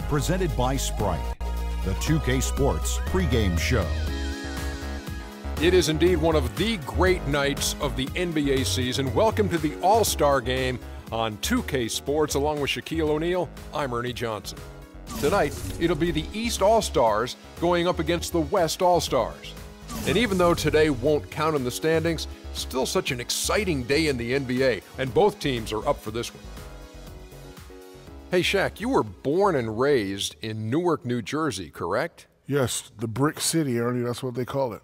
presented by Sprite, the 2K Sports pregame show. It is indeed one of the great nights of the NBA season. Welcome to the All-Star Game on 2K Sports. Along with Shaquille O'Neal, I'm Ernie Johnson. Tonight, it'll be the East All-Stars going up against the West All-Stars. And even though today won't count in the standings, still such an exciting day in the NBA, and both teams are up for this one. Hey, Shaq, you were born and raised in Newark, New Jersey, correct? Yes, the Brick City, Ernie, that's what they call it.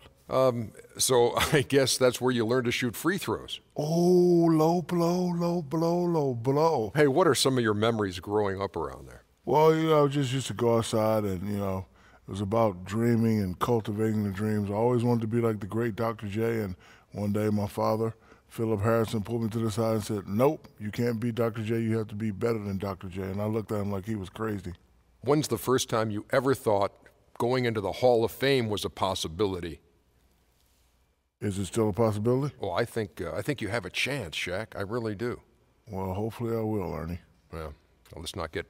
So I guess that's where you learned to shoot free throws. Oh, low blow, low blow, low blow. Hey, what are some of your memories growing up around there? Well, I just used to go outside and, it was about dreaming and cultivating the dreams. I always wanted to be like the great Dr. J, and one day my father, Philip Harrison, pulled me to the side and said, nope, you can't be Dr. J, you have to be better than Dr. J. And I looked at him like he was crazy. When's the first time you ever thought going into the Hall of Fame was a possibility? Is it still a possibility? Well, I think you have a chance, Shaq. I really do. Well, hopefully I will, Ernie. Well, let's not get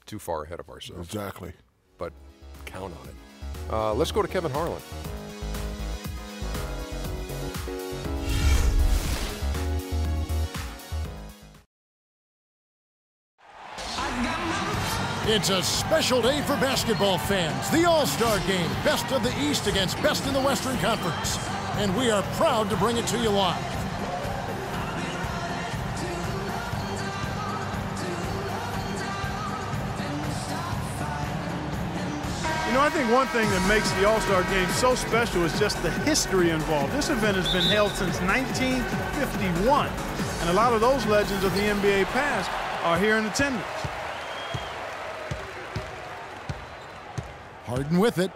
too far ahead of ourselves. Exactly. But count on it. Let's go to Kevin Harlan. It's a special day for basketball fans. The All-Star Game, best of the East against best in the Western Conference. And we are proud to bring it to you live. I think one thing that makes the All-Star Game so special is just the history involved. This event has been held since 1951, and a lot of those legends of the NBA past are here in attendance. Harden with it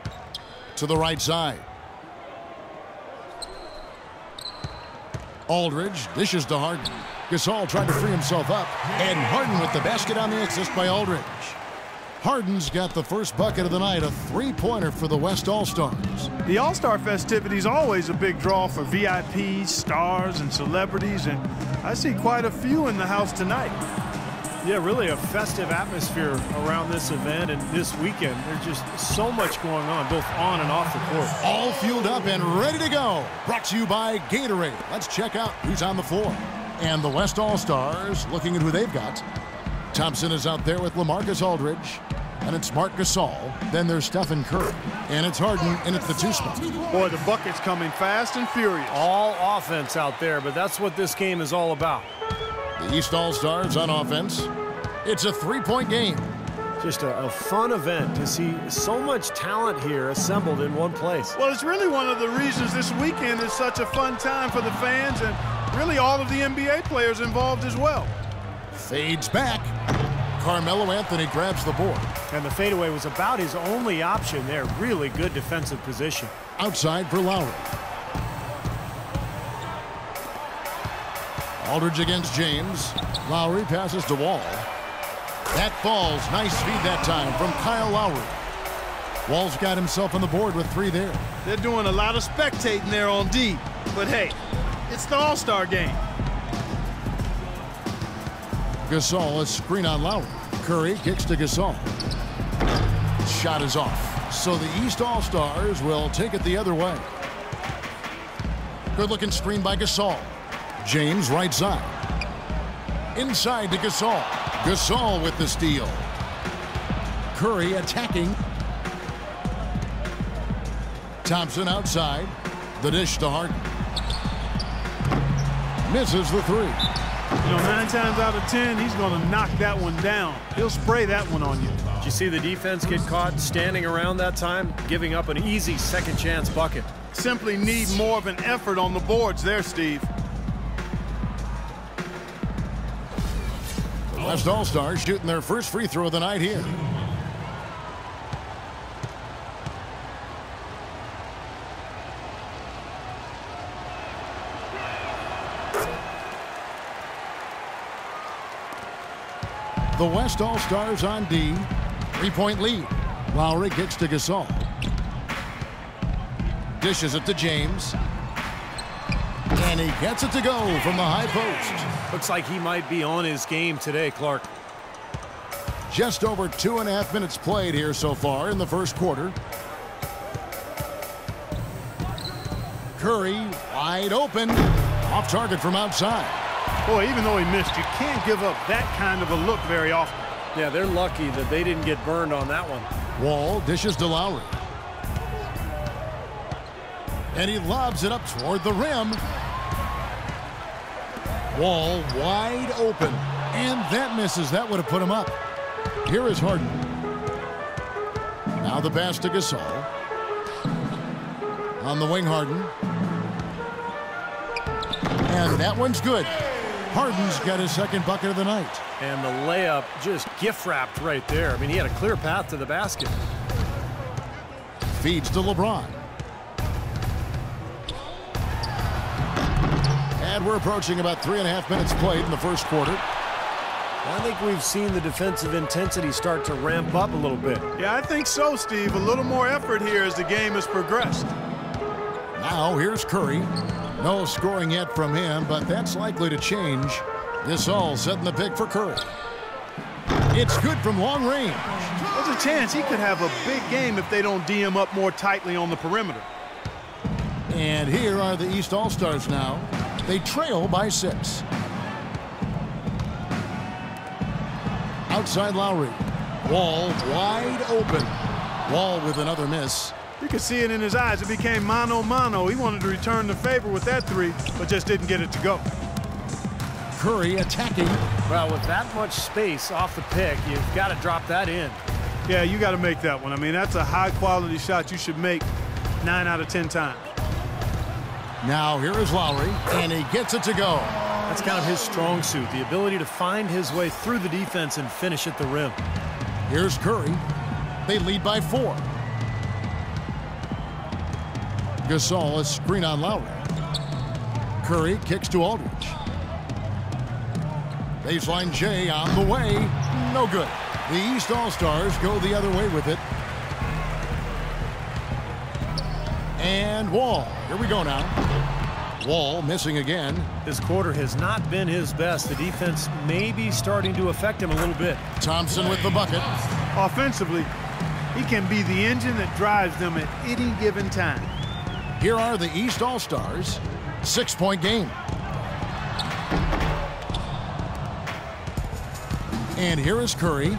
to the right side. Aldridge dishes to Harden. Gasol trying to free himself up, and Harden with the basket on the assist by Aldridge. Harden's got the first bucket of the night, a three-pointer for the West All-Stars. The All-Star festivities always a big draw for VIPs, stars, and celebrities, and I see quite a few in the house tonight. Yeah, really a festive atmosphere around this event and this weekend. There's just so much going on, both on and off the court. All fueled up and ready to go. Brought to you by Gatorade. Let's check out who's on the floor. And the West All-Stars, looking at who they've got. Thompson is out there with LaMarcus Aldridge. And it's Marc Gasol. Then there's Stephen Curry. And it's Harden, and it's the two spot. Boy, the bucket's coming fast and furious. All offense out there, but that's what this game is all about. The East All-Stars on offense. It's a three-point game. Just a fun event to see so much talent here assembled in one place. Well, it's really one of the reasons this weekend is such a fun time for the fans and really all of the NBA players involved as well. Fades back. Carmelo Anthony grabs the board. And the fadeaway was about his only option there. Really good defensive position. Outside for Lowry. Aldridge against James. Lowry passes to Wall. That falls. Nice feed that time from Kyle Lowry. Wall's got himself on the board with three there. They're doing a lot of spectating there on D. But hey, it's the All-Star Game. Gasol, a screen on Lowry. Curry kicks to Gasol. Shot is off. So the East All-Stars will take it the other way. Good-looking screen by Gasol. James right side. Inside to Gasol. Gasol with the steal. Curry attacking. Thompson outside. The dish to Harden. Misses the three. 9 times out of 10, he's going to knock that one down. He'll spray that one on you. Did you see the defense get caught standing around that time, giving up an easy second chance bucket? Simply need more of an effort on the boards there, Steve. The West All-Stars shooting their first free throw of the night here. The West All-Stars on D. Three-point lead. Lowry kicks to Gasol. Dishes it to James. And he gets it to go from the high post. Looks like he might be on his game today, Clark. Just over 2.5 minutes played here so far in the first quarter. Curry wide open. Off target from outside. Boy, even though he missed, you can't give up that kind of a look very often. Yeah, they're lucky that they didn't get burned on that one. Wall dishes to Lowry. And he lobs it up toward the rim. Wall wide open. And that misses. That would have put him up. Here is Harden. Now the pass to Gasol. On the wing, Harden. And that one's good. Harden's got his second bucket of the night. And the layup just gift-wrapped right there. I mean, he had a clear path to the basket. Feeds to LeBron. And we're approaching about 3.5 minutes played in the first quarter. I think we've seen the defensive intensity start to ramp up a little bit. Yeah, I think so, Steve. A little more effort here as the game has progressed. Now here's Curry. No scoring yet from him, but that's likely to change. Gasol setting the pick for Curry. It's good from long range. There's a chance he could have a big game if they don't D him up more tightly on the perimeter. And here are the East All-Stars now. They trail by 6. Outside Lowry. Wall wide open. Wall with another miss. You could see it in his eyes. It became mano-mano. He wanted to return the favor with that three, but just didn't get it to go. Curry attacking. Well, with that much space off the pick, you've got to drop that in. Yeah, you got to make that one. I mean, that's a high-quality shot you should make 9 out of 10 times. Now here is Lowry, and he gets it to go. That's kind of his strong suit, the ability to find his way through the defense and finish at the rim. Here's Curry. They lead by 4. Gasol, a screen on Lowry. Curry kicks to Aldridge. Baseline J on the way. No good. The East All-Stars go the other way with it. And Wall. Here we go now. Wall missing again. This quarter has not been his best. The defense may be starting to affect him a little bit. Thompson with the bucket. Offensively, he can be the engine that drives them at any given time. Here are the East All-Stars. 6-point game. And here is Curry.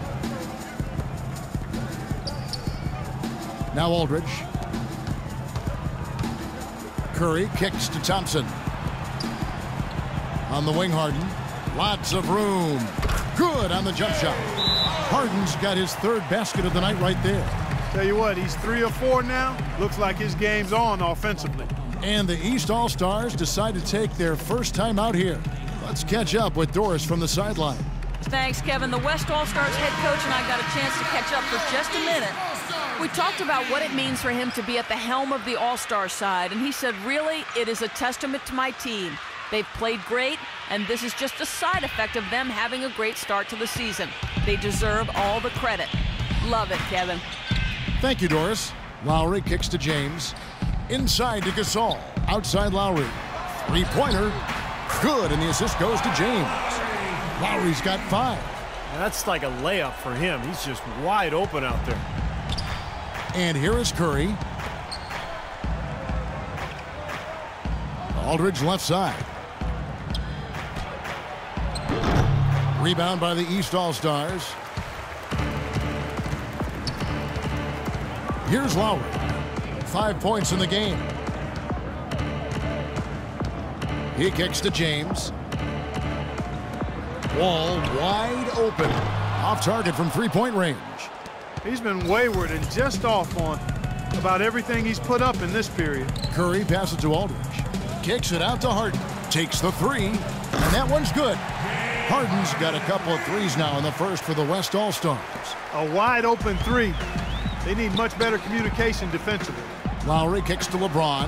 Now Aldridge. Curry kicks to Thompson. On the wing, Harden. Lots of room. Good on the jump shot. Harden's got his 3rd basket of the night right there. Tell you what, he's 3 or 4 now. Looks like his game's on offensively. And the East All-Stars decide to take their first time out here. Let's catch up with Doris from the sideline. Thanks, Kevin. The West All-Stars head coach and I got a chance to catch up for just a minute. We talked about what it means for him to be at the helm of the All-Star side, and he said, really, it is a testament to my team. They've played great, and this is just a side effect of them having a great start to the season. They deserve all the credit. Love it, Kevin. Thank you, Doris. Lowry kicks to James. Inside to Gasol. Outside Lowry. 3-pointer. Good, and the assist goes to James. Lowry's got 5. Now that's like a layup for him. He's just wide open out there. And here is Curry. Aldridge left side. Rebound by the East All-Stars. Here's Lowry. 5 points in the game. He kicks to James. Wall wide open. Off target from 3-point range. He's been wayward and just off on about everything he's put up in this period. Curry passes to Aldridge. Kicks it out to Harden. Takes the 3. And that one's good. Harden's got a couple of threes now in the first for the West All-Stars. A wide open 3. They need much better communication defensively. Lowry kicks to LeBron.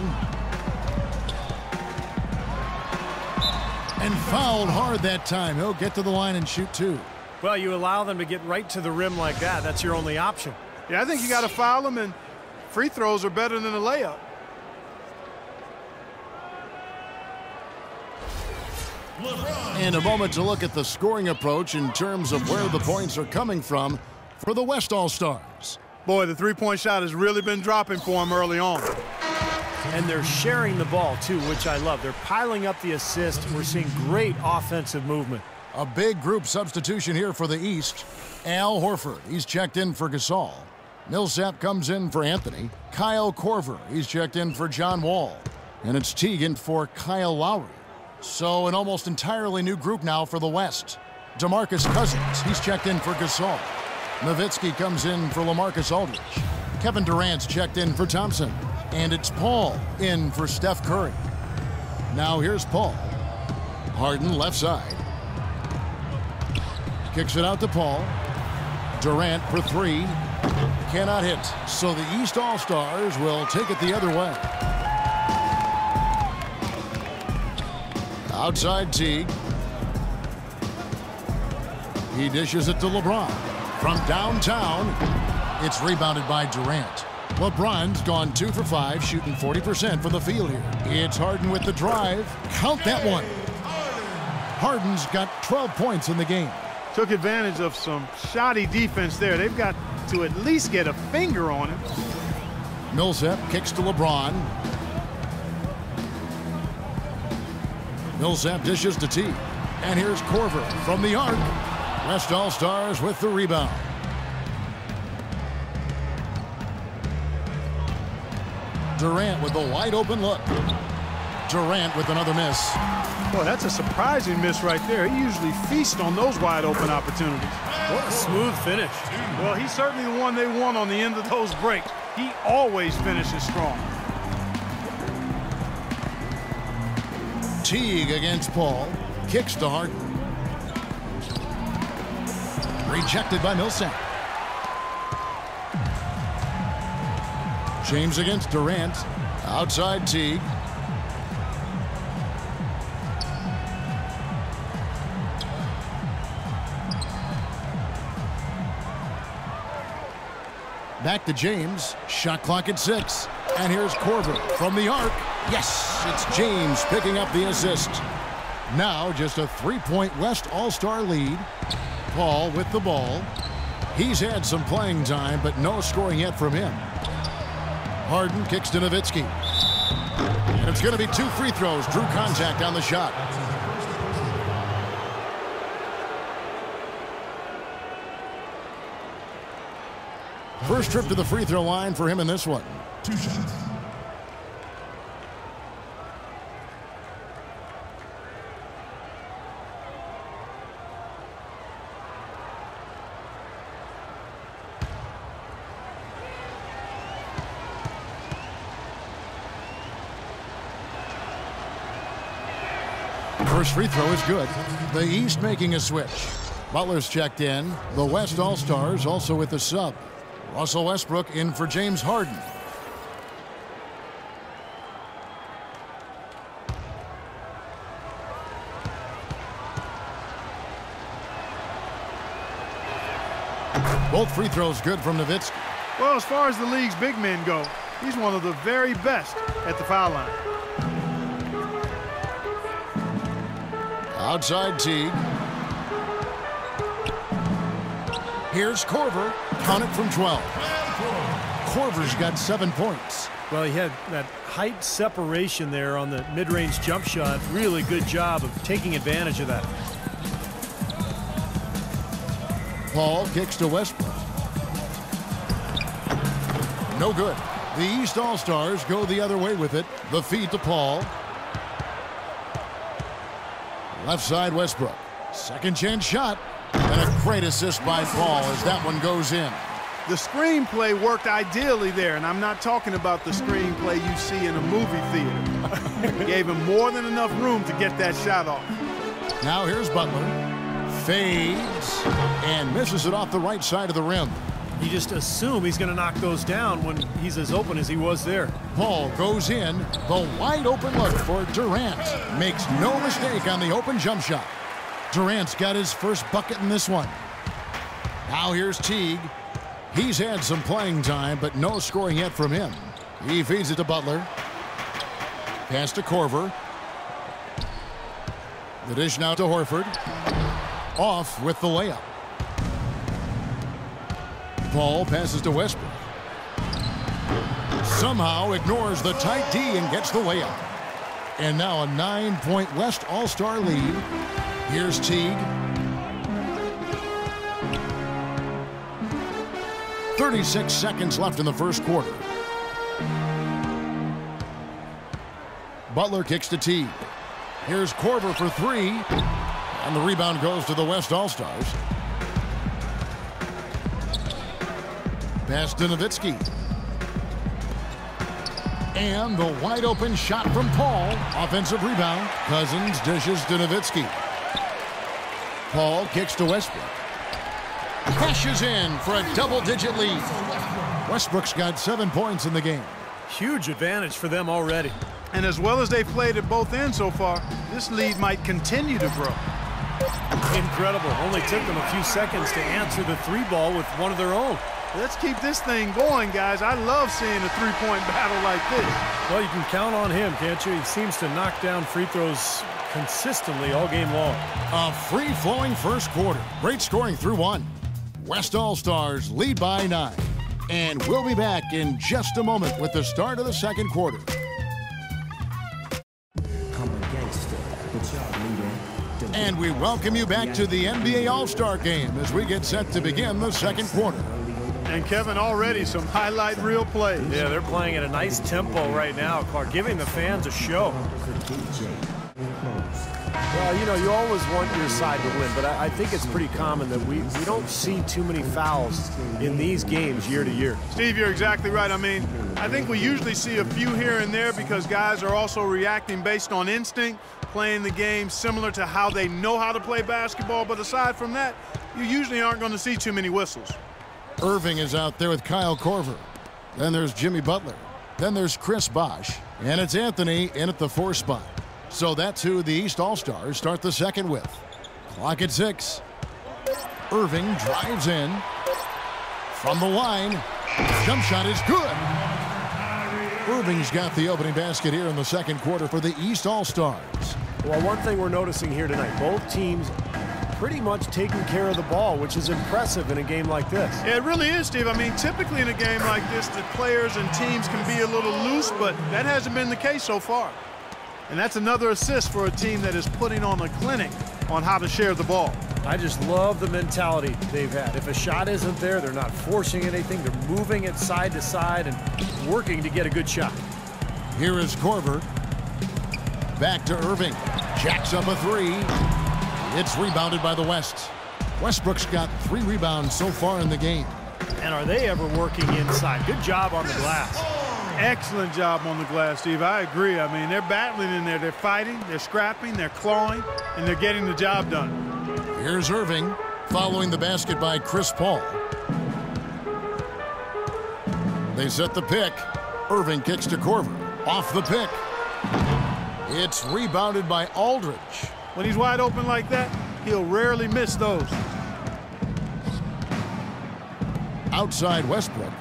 And fouled hard that time. He'll get to the line and shoot 2. Well, you allow them to get right to the rim like that. That's your only option. Yeah, I think you got to foul them, and free throws are better than a layup. And a moment to look at the scoring approach in terms of where the points are coming from for the West All-Stars. Boy, the three-point shot has really been dropping for him early on. And they're sharing the ball, too, which I love. They're piling up the assist. We're seeing great offensive movement. A big group substitution here for the East. Al Horford, he's checked in for Gasol. Millsap comes in for Anthony. Kyle Korver, he's checked in for John Wall. And it's Teagan for Kyle Lowry. So an almost entirely new group now for the West. DeMarcus Cousins, he's checked in for Gasol. Nowitzki comes in for LaMarcus Aldridge. Kevin Durant's checked in for Thompson. And it's Paul in for Steph Curry. Now here's Paul. Harden left side. Kicks it out to Paul. Durant for three. Cannot hit. So the East All-Stars will take it the other way. Outside Teague. He dishes it to LeBron. From downtown, it's rebounded by Durant. LeBron's gone 2 for 5, shooting 40% from the field here. It's Harden with the drive. Count that one. Harden's got 12 points in the game. Took advantage of some shoddy defense there. They've got to at least get a finger on him. Millsap kicks to LeBron. Millsap dishes to T. And here's Korver from the arc. West All-Stars with the rebound. Durant with a wide open look. Durant with another miss. Boy, that's a surprising miss right there. He usually feasts on those wide open opportunities. What a smooth finish. Well, he's certainly the one they want on the end of those breaks. He always finishes strong. Teague against Paul. Kicks to Harden. Rejected by Millsap. James against Durant. Outside Teague. Back to James. Shot clock at 6. And here's Korver from the arc. Yes, it's James picking up the assist. Now just a 3-point West All-Star lead. Paul with the ball. He's had some playing time, but no scoring yet from him. Harden kicks to Nowitzki. And it's going to be 2 free throws. Drew contact on the shot. First trip to the free throw line for him in this one. 2 shots. First free throw is good. The East making a switch. Butler's checked in. The West All-Stars also with the sub. Russell Westbrook in for James Harden. Both free throws good from Nowitzki. Well, as far as the league's big men go, he's one of the very best at the foul line. Outside Teague. Here's Korver. Count it from 12. Korver's got 7 points. Well, he had that height separation there on the mid-range jump shot. Really good job of taking advantage of that. Paul kicks to Westbrook. No good. The East All-Stars go the other way with it. The feed to Paul. Left side Westbrook. Second chance shot. And a great assist by Paul as that one goes in. The screenplay worked ideally there, and I'm not talking about the screenplay you see in a movie theater. Gave him more than enough room to get that shot off. Now here's Butler. Fades and misses it off the right side of the rim. You just assume he's going to knock those down when he's as open as he was there. Paul goes in. The wide open look for Durant. Makes no mistake on the open jump shot. Durant's got his first bucket in this one. Now here's Teague. He's had some playing time, but no scoring yet from him. He feeds it to Butler. Pass to Korver. The dish now to Horford. Off with the layup. Paul passes to Westbrook. Somehow ignores the tight D and gets the layup. And now a 9-point West All-Star lead. Here's Teague. 36 seconds left in the first quarter. Butler kicks to Teague. Here's Korver for three. And the rebound goes to the West All-Stars. Pass to Nowitzki. And the wide open shot from Paul. Offensive rebound. Cousins dishes to Nowitzki. Paul kicks to Westbrook. Crashes in for a double-digit lead. Westbrook's got 7 points in the game. Huge advantage for them already. And as well as they've played at both ends so far, this lead might continue to grow. Incredible. Only took them a few seconds to answer the three ball with one of their own. Let's keep this thing going, guys. I love seeing a three-point battle like this. Well, you can count on him, can't you? He seems to knock down free throws consistently all game long. A free-flowing first quarter. Great scoring through one. West All-Stars lead by 9. And we'll be back in just a moment with the start of the second quarter. And we welcome you back to the NBA All-Star Game as we get set to begin the second quarter. And Kevin, already some highlight reel plays. Yeah, they're playing at a nice tempo right now, Clark, giving the fans a show. Well, you know, you always want your side to win, but I think it's pretty common that we don't see too many fouls in these games year to year. Steve, you're exactly right. I mean, I think we usually see a few here and there because guys are also reacting based on instinct, playing the game similar to how they know how to play basketball. But aside from that, you usually aren't going to see too many whistles. Irving is out there with Kyle Korver. Then there's Jimmy Butler. Then there's Chris Bosh. And it's Anthony in at the 4 spot. So that's who the East All-Stars start the second with. Clock at 6. Irving drives in. From the line. Jump shot is good. Irving's got the opening basket here in the second quarter for the East All-Stars. Well, one thing we're noticing here tonight, both teams pretty much taking care of the ball, which is impressive in a game like this. Yeah, it really is, Steve. I mean, typically in a game like this, the players and teams can be a little loose, but that hasn't been the case so far. And that's another assist for a team that is putting on a clinic on how to share the ball. I just love the mentality they've had. If a shot isn't there, they're not forcing anything. They're moving it side to side and working to get a good shot. Here is Korver. Back to Irving. Jacks up a 3. It's rebounded by the West. Westbrook's got 3 rebounds so far in the game. And are they ever working inside? Good job on the glass. Excellent job on the glass, Steve. I agree. I mean, they're battling in there. They're fighting, they're scrapping, they're clawing, and they're getting the job done. Here's Irving, following the basket by Chris Paul. They set the pick. Irving kicks to Korver. Off the pick. It's rebounded by Aldridge. When he's wide open like that, he'll rarely miss those. Outside Westbrook.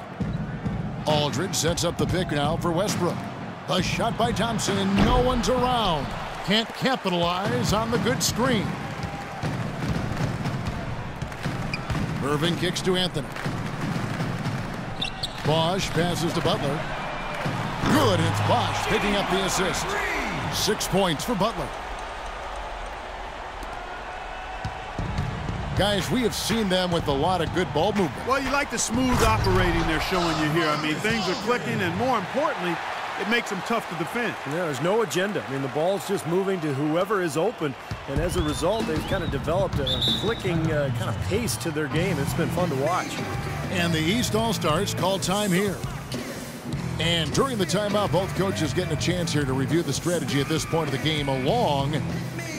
Aldridge sets up the pick now for Westbrook. A shot by Thompson and no one's around. Can't capitalize on the good screen. Irving kicks to Anthony. Bosh passes to Butler. Good, it's Bosh picking up the assist. 6 points for Butler. Guys, we have seen them with a lot of good ball movement. Well, you like the smooth operating they're showing you here. I mean, things are clicking, and more importantly, it makes them tough to defend. Yeah, there's no agenda. I mean, the ball's just moving to whoever is open, and as a result, they've kind of developed a clicking kind of pace to their game. It's been fun to watch. And the East All-Stars call time here. And during the timeout, both coaches getting a chance here to review the strategy at this point of the game, along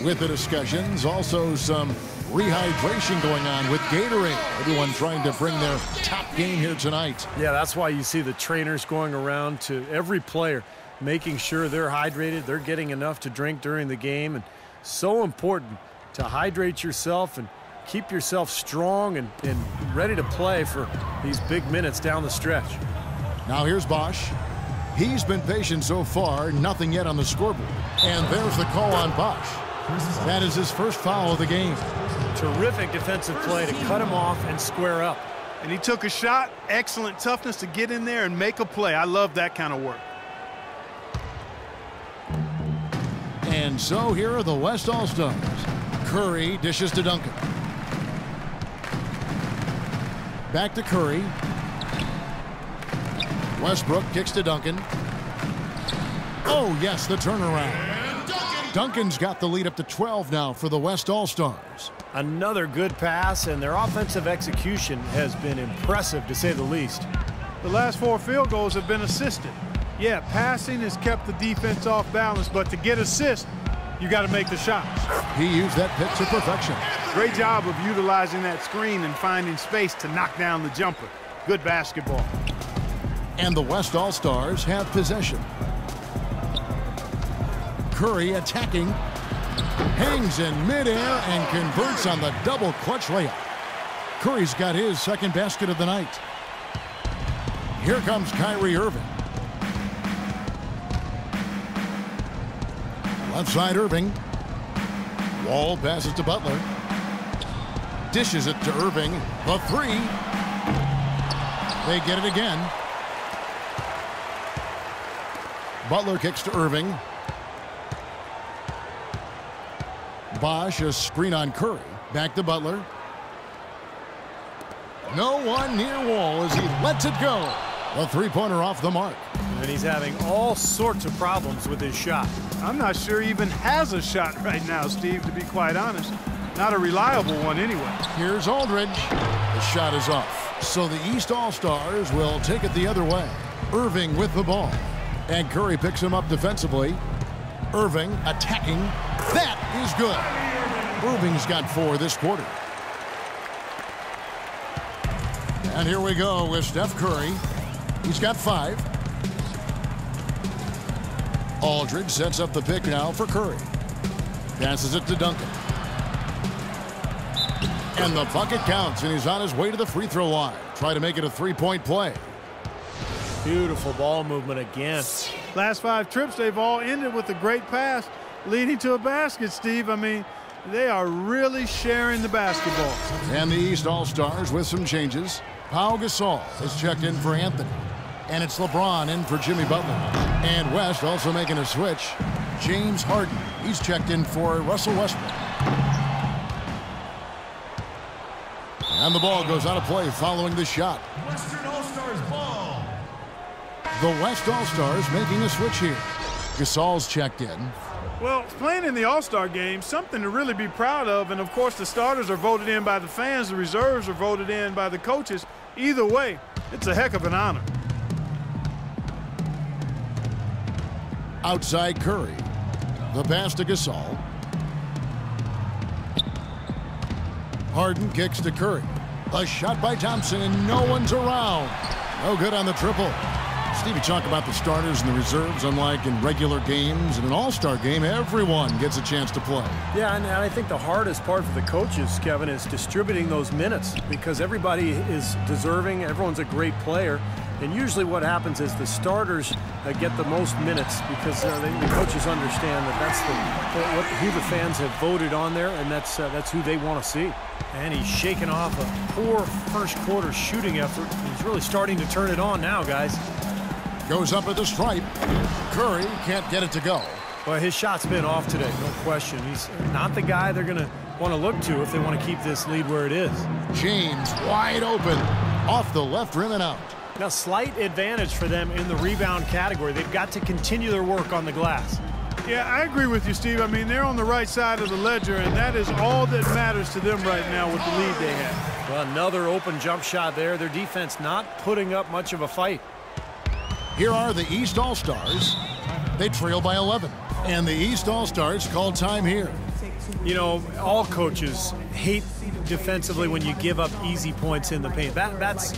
with the discussions. Also some rehydration going on with Gatorade. Everyone trying to bring their top game here tonight. Yeah, that's why you see the trainers going around to every player, making sure they're hydrated, they're getting enough to drink during the game. And so important to hydrate yourself and keep yourself strong and ready to play for these big minutes down the stretch. Now here's Bosh. He's been patient so far, nothing yet on the scoreboard. And there's the call on Bosh. That is his first foul of the game. Terrific defensive play to cut him off and square up. And he took a shot. Excellent toughness to get in there and make a play. I love that kind of work. And so here are the West All-Stars. Curry dishes to Duncan. Back to Curry. Westbrook kicks to Duncan. Oh, yes, the turnaround. Duncan's got the lead up to 12 now for the West All-Stars. Another good pass, and their offensive execution has been impressive, to say the least. The last 4 field goals have been assisted. Yeah, passing has kept the defense off balance, but to get assists, you got to make the shots. He used that pitch to perfection. Great job of utilizing that screen and finding space to knock down the jumper. Good basketball. And the West All-Stars have possession. Curry attacking, hangs in midair and converts on the double clutch layup. Curry's got his second basket of the night. Here comes Kyrie Irving. Left side Irving. Wall passes to Butler. Dishes it to Irving. The three. They get it again. Butler kicks to Irving. Bosch, a screen on Curry. Back to Butler. No one near Wall as he lets it go. A three-pointer off the mark. And he's having all sorts of problems with his shot. I'm not sure he even has a shot right now, Steve, to be quite honest. Not a reliable one anyway. Here's Aldridge. The shot is off. So the East All-Stars will take it the other way. Irving with the ball. And Curry picks him up defensively. Irving attacking. That is good. Irving's got 4 this quarter. And here we go with Steph Curry. He's got 5. Aldridge sets up the pick now for Curry. Passes it to Duncan. And the bucket counts, and he's on his way to the free throw line. Try to make it a 3-point play. Beautiful ball movement again. Last 5 trips, they've all ended with a great pass leading to a basket, Steve. I mean, they are really sharing the basketball. And the East All-Stars with some changes. Pau Gasol is checked in for Anthony. And it's LeBron in for Jimmy Butler. And West also making a switch. James Harden. He's checked in for Russell Westbrook. And the ball goes out of play following the shot. Western All-Stars ball. The West All-Stars making a switch here. Gasol's checked in. Well, playing in the All-Star game, something to really be proud of. And, of course, the starters are voted in by the fans. The reserves are voted in by the coaches. Either way, it's a heck of an honor. Outside Curry. The pass to Gasol. Harden kicks to Curry. A shot by Thompson, and no one's around. No good on the triple. Steve, you talk about the starters and the reserves, unlike in regular games. In an all-star game, everyone gets a chance to play. Yeah, and I think the hardest part for the coaches, Kevin, is distributing those minutes because everybody is deserving. Everyone's a great player. And usually what happens is the starters get the most minutes because the coaches understand that that's who the fans have voted on there, and that's who they want to see. And he's shaking off a poor first quarter shooting effort. He's really starting to turn it on now, guys. Goes up at the stripe. Curry can't get it to go. Well, his shot's been off today, no question. He's not the guy they're going to want to look to if they want to keep this lead where it is. James wide open. Off the left rim and out. Now, slight advantage for them in the rebound category. They've got to continue their work on the glass. Yeah, I agree with you, Steve. I mean, they're on the right side of the ledger, and that is all that matters to them right now with the lead they have. Well, another open jump shot there. Their defense not putting up much of a fight. Here are the East All-Stars. They trail by 11. And the East All-Stars call time here. You know, all coaches hate defensively when you give up easy points in the paint. That's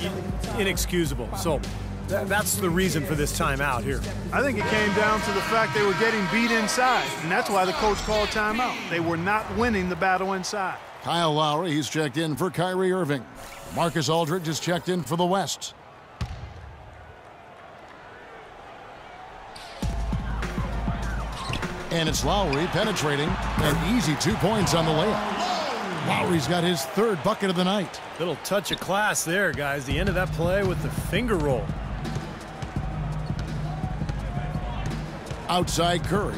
inexcusable. So that's the reason for this timeout here. I think it came down to the fact they were getting beat inside, and that's why the coach called timeout. They were not winning the battle inside. Kyle Lowry, he's checked in for Kyrie Irving. Marcus Aldridge is checked in for the West. And it's Lowry penetrating. An easy 2 points on the layup. Lowry's got his third bucket of the night. Little touch of class there, guys. The end of that play with the finger roll. Outside Curry.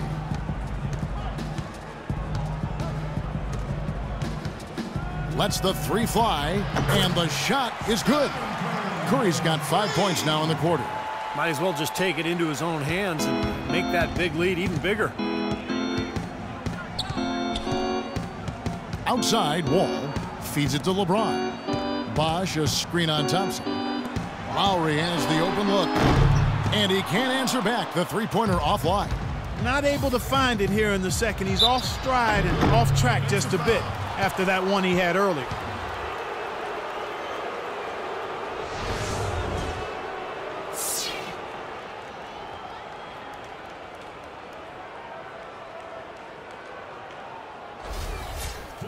Lets the three fly, and the shot is good. Curry's got 5 points now in the quarter. Might as well just take it into his own hands and make that big lead even bigger. Outside, Wall feeds it to LeBron. Bosch, a screen on Thompson. Lowry has the open look, and he can't answer back. The three-pointer offline. Not able to find it here in the second. He's off stride and off track just a bit after that one he had earlier.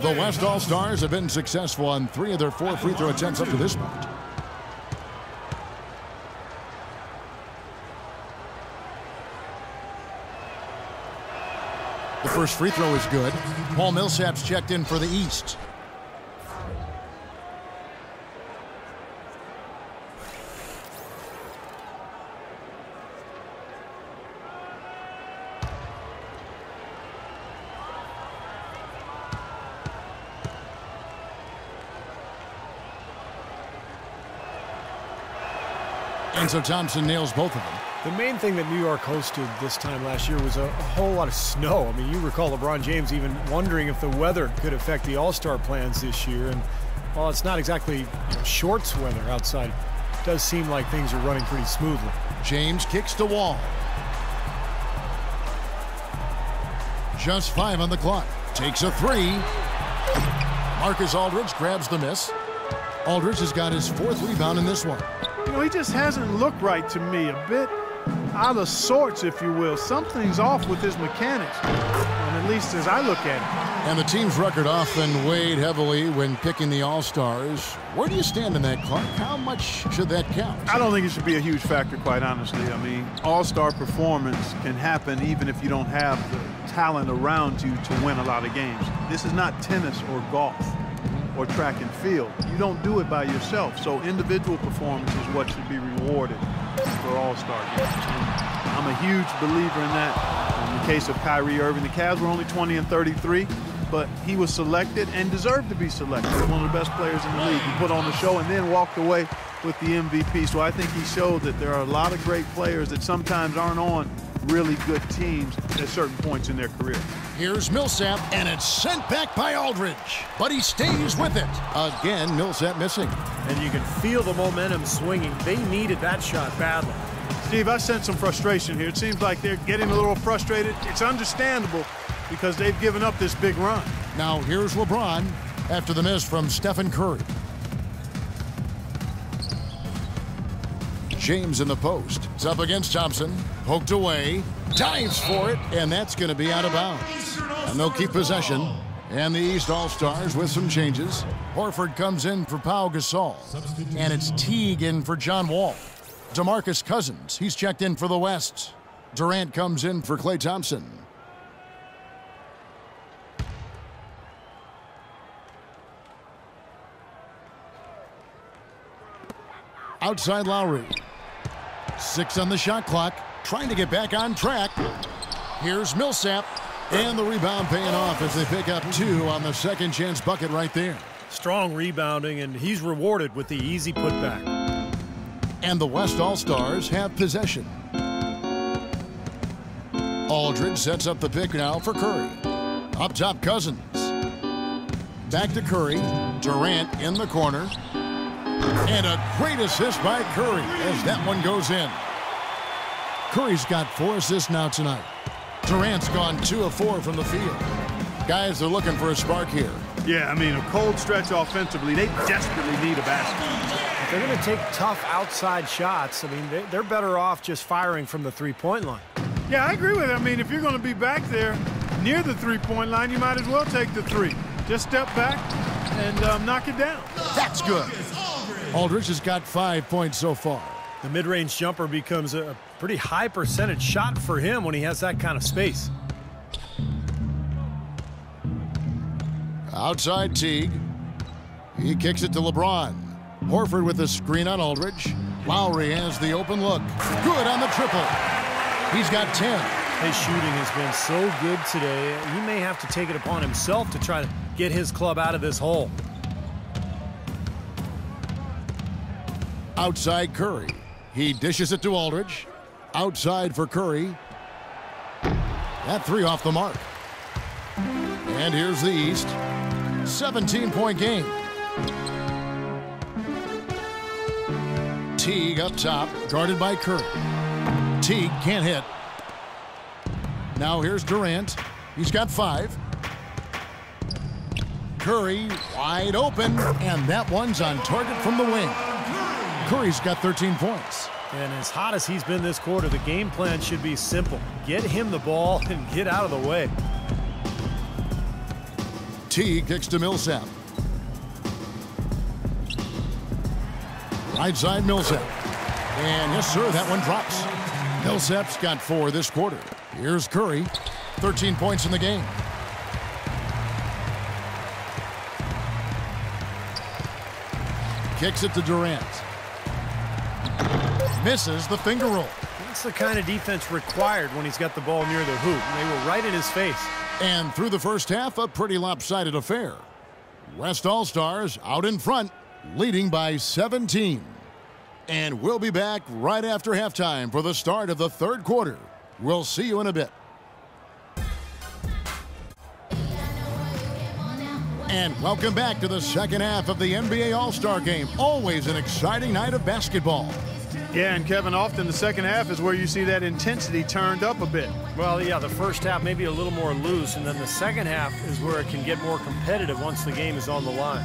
The West All-Stars have been successful on 3 of their 4 free throw attempts up to this point. The first free throw is good. Paul Millsap's checked in for the East. And so Thompson nails both of them. The main thing that New York hosted this time last year was a whole lot of snow. I mean, you recall LeBron James even wondering if the weather could affect the All-Star plans this year. And while it's not exactly shorts weather outside, it does seem like things are running pretty smoothly. James kicks to Wall. Just 5 on the clock. Takes a 3. Marcus Aldridge grabs the miss. Aldridge has got his 4th rebound in this one. You know, he just hasn't looked right to me. A bit out of sorts, if you will. Something's off with his mechanics, and at least as I look at it. And the team's record often weighed heavily when picking the All-Stars. Where do you stand in that, Clark? How much should that count? I don't think it should be a huge factor, quite honestly. I mean, All-Star performance can happen even if you don't have the talent around you to win a lot of games. This is not tennis or golf or track and field. You don't do it by yourself. So individual performance is what should be rewarded for All-Star games. And I'm a huge believer in that. In the case of Kyrie Irving, the Cavs were only 20-33, but he was selected and deserved to be selected. He was one of the best players in the league. He put on the show and then walked away with the MVP. So I think he showed that there are a lot of great players that sometimes aren't on really good teams at certain points in their career. Here's Millsap, and it's sent back by Aldridge. But he stays with it. Again, Millsap missing. And you can feel the momentum swinging. They needed that shot badly. Steve, I sense some frustration here. It seems like they're getting a little frustrated. It's understandable because they've given up this big run. Now here's LeBron after the miss from Stephen Curry. James in the post. It's up against Thompson. Poked away. Dives for it. And that's going to be out of bounds. And they'll keep possession. And the East All-Stars with some changes. Horford comes in for Pau Gasol. And it's Teague in for John Wall. DeMarcus Cousins. He's checked in for the West. Durant comes in for Klay Thompson. Outside Lowry. 6 on the shot clock. Trying to get back on track. Here's Millsap. And the rebound paying off as they pick up 2 on the second chance bucket right there. Strong rebounding, and he's rewarded with the easy putback. And the West All-Stars have possession. Aldridge sets up the pick now for Curry. Up top, Cousins. Back to Curry. Durant in the corner. And a great assist by Curry as that one goes in. Curry's got 4 assists now tonight. Durant's gone 2 of 4 from the field. Guys, they're looking for a spark here. Yeah, I mean, a cold stretch offensively. They desperately need a basket. If they're going to take tough outside shots, I mean, they're better off just firing from the three-point line. Yeah, I agree with it. I mean, if you're going to be back there near the three-point line, you might as well take the 3. Just step back and knock it down. That's good. Aldridge has got 5 points so far. The mid-range jumper becomes a pretty high percentage shot for him when he has that kind of space. Outside Teague. He kicks it to LeBron. Horford with the screen on Aldridge. Lowry has the open look. Good on the triple. He's got 10. His shooting has been so good today, he may have to take it upon himself to try to get his club out of this hole. Outside Curry. He dishes it to Aldridge. Outside for Curry. That three off the mark. And here's the East. 17-point game. Teague up top, guarded by Curry. Teague can't hit. Now here's Durant. He's got 5. Curry wide open, and that one's on target from the wing. Curry's got 13 points. And as hot as he's been this quarter, the game plan should be simple. Get him the ball and get out of the way. Teague kicks to Millsap. Right side Millsap. And yes, sir, that one drops. Millsap's got 4 this quarter. Here's Curry. 13 points in the game. Kicks it to Durant. Misses the finger roll. That's the kind of defense required when he's got the ball near the hoop. They were right in his face. And through the first half, a pretty lopsided affair. West All-Stars out in front, leading by 17. And we'll be back right after halftime for the start of the third quarter. We'll see you in a bit. And welcome back to the second half of the NBA All-Star Game. Always an exciting night of basketball. Yeah, and Kevin, often the second half is where you see that intensity turned up a bit. Well, yeah, the first half maybe a little more loose, and then the second half is where it can get more competitive once the game is on the line.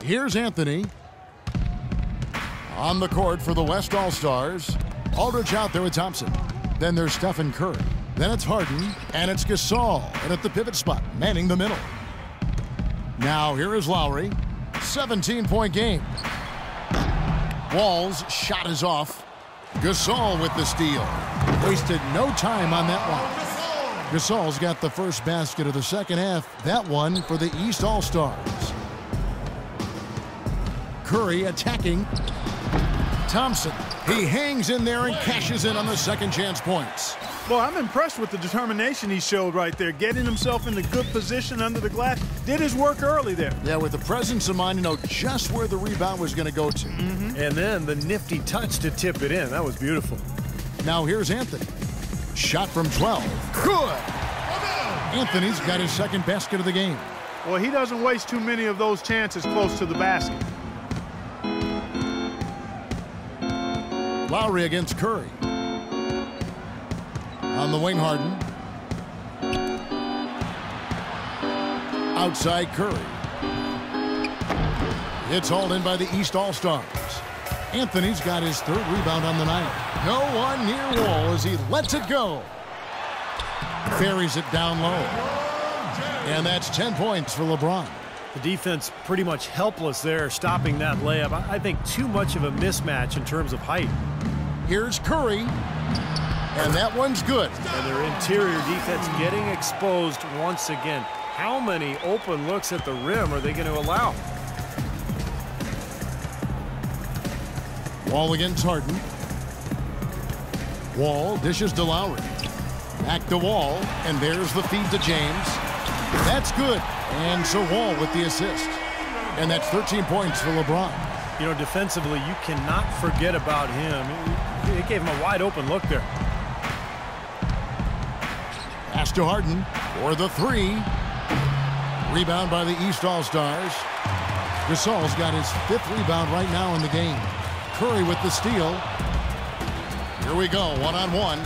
Here's Anthony. On the court for the West All-Stars. Aldridge out there with Thompson. Then there's Stephen Curry. Then it's Harden, and it's Gasol. And at the pivot spot, manning the middle. Now here is Lowry. 17-point game. Wall's shot is off. Gasol with the steal. Wasted no time on that one. Gasol's got the first basket of the second half. That one for the East All-Stars. Curry attacking. Thompson, he hangs in there and cashes in on the second chance points. Well, I'm impressed with the determination he showed right there, getting himself in the good position under the glass. Did his work early there. Yeah, with the presence of mind, you know just where the rebound was going to go to. And then the nifty touch to tip it in. That was beautiful. Now here's Anthony. Shot from 12. Good! Anthony's got his second basket of the game. Well, he doesn't waste too many of those chances close to the basket. Lowry against Curry. On the wing, Harden. Outside Curry. It's hauled in by the East All-Stars. Anthony's got his third rebound on the night. No one near Wall as he lets it go. Ferries it down low. And that's 10 points for LeBron. The defense pretty much helpless there, stopping that layup. I think too much of a mismatch in terms of height. Here's Curry, and that one's good. And their interior defense getting exposed once again. How many open looks at the rim are they going to allow? Wall against Harden. Wall dishes to Lowry. Back to Wall, and there's the feed to James. That's good. And so Wall with the assist. And that's 13 points for LeBron. You know, defensively, you cannot forget about him. It gave him a wide open look there. Pass to Harden for the three. Rebound by the East All-Stars. Gasol's got his 5th rebound right now in the game. Curry with the steal. Here we go, one-on-one.